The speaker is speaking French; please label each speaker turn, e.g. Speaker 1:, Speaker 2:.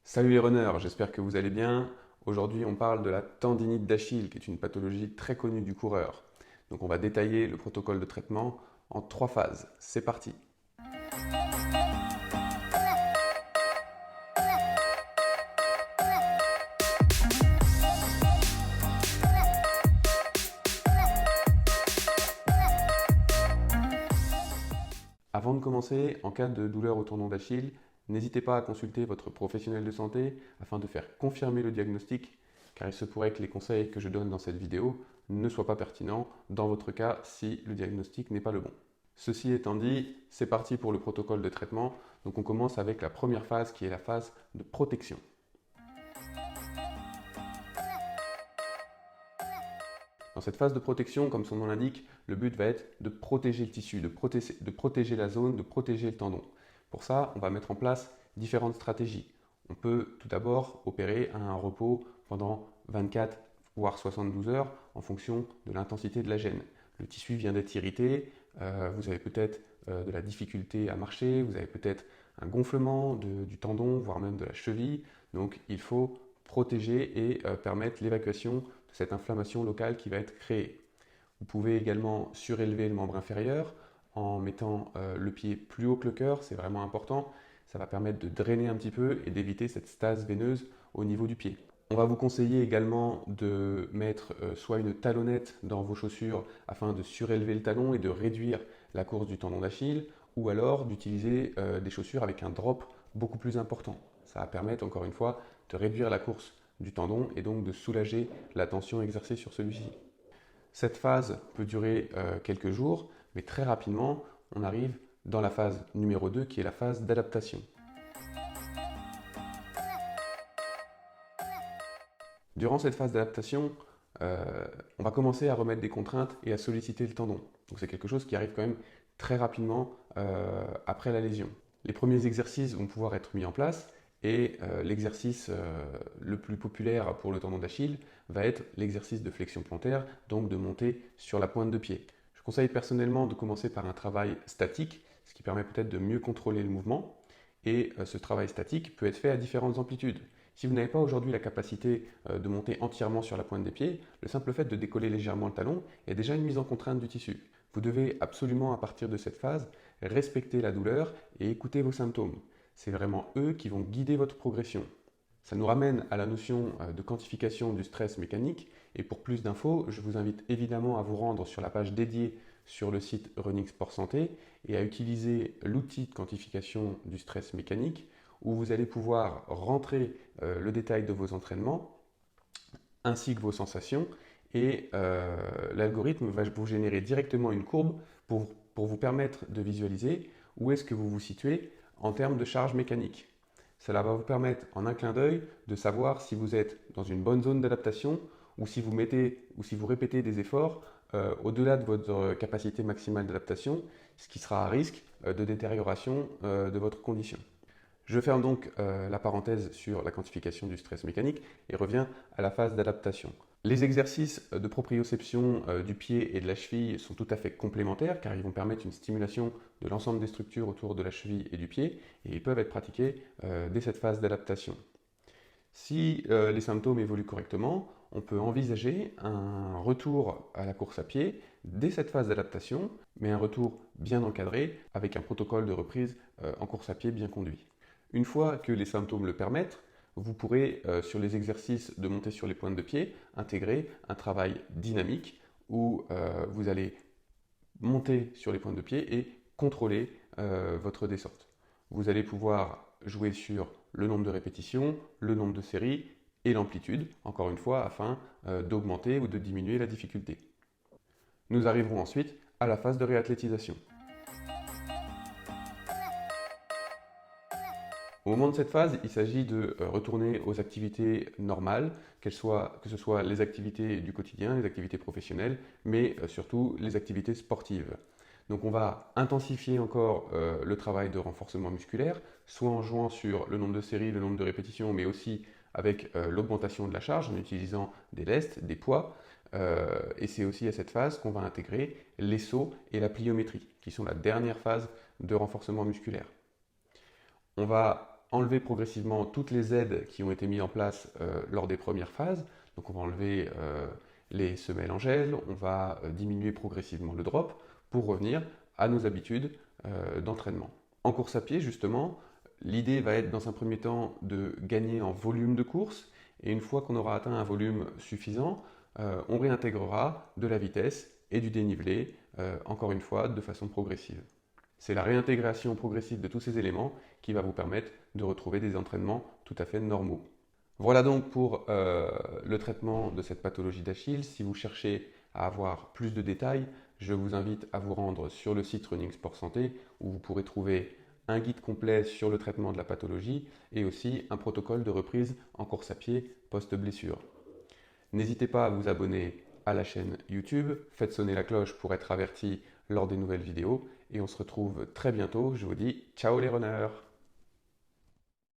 Speaker 1: Salut les runners, j'espère que vous allez bien. Aujourd'hui, on parle de la tendinite d'Achille, qui est une pathologie très connue du coureur. Donc, on va détailler le protocole de traitement en 3 phases. C'est parti. Avant de commencer, en cas de douleur au tendon d'Achille, n'hésitez pas à consulter votre professionnel de santé afin de faire confirmer le diagnostic, car il se pourrait que les conseils que je donne dans cette vidéo ne soient pas pertinents dans votre cas si le diagnostic n'est pas le bon. Ceci étant dit, c'est parti pour le protocole de traitement. Donc on commence avec la première phase qui est la phase de protection. Dans cette phase de protection, comme son nom l'indique, le but va être de protéger le tissu, de protéger la zone, de protéger le tendon. Pour ça, on va mettre en place différentes stratégies. On peut tout d'abord opérer à un repos pendant 24 voire 72 heures en fonction de l'intensité de la gêne. Le tissu vient d'être irrité, vous avez peut-être de la difficulté à marcher, vous avez peut-être un gonflement du tendon, voire même de la cheville. Donc il faut protéger et permettre l'évacuation de cette inflammation locale qui va être créée. Vous pouvez également surélever le membre inférieur en mettant le pied plus haut que le cœur, c'est vraiment important. Ça va permettre de drainer un petit peu et d'éviter cette stase veineuse au niveau du pied. On va vous conseiller également de mettre soit une talonnette dans vos chaussures afin de surélever le talon et de réduire la course du tendon d'Achille, ou alors d'utiliser des chaussures avec un drop beaucoup plus important. Ça va permettre encore une fois de réduire la course du tendon et donc de soulager la tension exercée sur celui-ci. Cette phase peut durer quelques jours, mais très rapidement, on arrive dans la phase numéro 2 qui est la phase d'adaptation. Durant cette phase d'adaptation, on va commencer à remettre des contraintes et à solliciter le tendon. Donc c'est quelque chose qui arrive quand même très rapidement après la lésion. Les premiers exercices vont pouvoir être mis en place et l'exercice le plus populaire pour le tendon d'Achille va être l'exercice de flexion plantaire, donc de monter sur la pointe de pied. Je conseille personnellement de commencer par un travail statique, ce qui permet peut-être de mieux contrôler le mouvement. Et ce travail statique peut être fait à différentes amplitudes. Si vous n'avez pas aujourd'hui la capacité de monter entièrement sur la pointe des pieds, le simple fait de décoller légèrement le talon est déjà une mise en contrainte du tissu. Vous devez absolument, à partir de cette phase, respecter la douleur et écouter vos symptômes. C'est vraiment eux qui vont guider votre progression. Ça nous ramène à la notion de quantification du stress mécanique. Et pour plus d'infos, je vous invite évidemment à vous rendre sur la page dédiée sur le site Running Sport Santé et à utiliser l'outil de quantification du stress mécanique où vous allez pouvoir rentrer le détail de vos entraînements ainsi que vos sensations et l'algorithme va vous générer directement une courbe pour vous permettre de visualiser où est-ce que vous vous situez en termes de charge mécanique. Cela va vous permettre en un clin d'œil de savoir si vous êtes dans une bonne zone d'adaptation ou si vous répétez des efforts au-delà de votre capacité maximale d'adaptation, ce qui sera à risque de détérioration de votre condition. Je ferme donc la parenthèse sur la quantification du stress mécanique et reviens à la phase d'adaptation. Les exercices de proprioception du pied et de la cheville sont tout à fait complémentaires car ils vont permettre une stimulation de l'ensemble des structures autour de la cheville et du pied et ils peuvent être pratiqués dès cette phase d'adaptation. Si les symptômes évoluent correctement, on peut envisager un retour à la course à pied dès cette phase d'adaptation, mais un retour bien encadré avec un protocole de reprise en course à pied bien conduit. Une fois que les symptômes le permettent, vous pourrez, sur les exercices de montée sur les pointes de pied, intégrer un travail dynamique où vous allez monter sur les pointes de pied et contrôler votre descente. Vous allez pouvoir jouer sur le nombre de répétitions, le nombre de séries et l'amplitude, encore une fois, afin d'augmenter ou de diminuer la difficulté. Nous arriverons ensuite à la phase de réathlétisation. Au moment de cette phase, il s'agit de retourner aux activités normales, que ce soit les activités du quotidien, les activités professionnelles, mais surtout les activités sportives. Donc on va intensifier encore le travail de renforcement musculaire, soit en jouant sur le nombre de séries, le nombre de répétitions, mais aussi avec l'augmentation de la charge en utilisant des lestes, des poids. Et c'est aussi à cette phase qu'on va intégrer les sauts et la pliométrie, qui sont la dernière phase de renforcement musculaire. On va enlever progressivement toutes les aides qui ont été mises en place lors des premières phases. Donc on va enlever les semelles en gel, on va diminuer progressivement le drop pour revenir à nos habitudes d'entraînement. En course à pied, justement, l'idée va être dans un premier temps de gagner en volume de course, et une fois qu'on aura atteint un volume suffisant, on réintégrera de la vitesse et du dénivelé, encore une fois, de façon progressive. C'est la réintégration progressive de tous ces éléments qui va vous permettre de retrouver des entraînements tout à fait normaux. Voilà donc pour le traitement de cette pathologie d'Achille. Si vous cherchez à avoir plus de détails, je vous invite à vous rendre sur le site Running Sport Santé où vous pourrez trouver un guide complet sur le traitement de la pathologie et aussi un protocole de reprise en course à pied post-blessure. N'hésitez pas à vous abonner à la chaîne YouTube, faites sonner la cloche pour être averti lors des nouvelles vidéos et on se retrouve très bientôt. Je vous dis ciao les runners!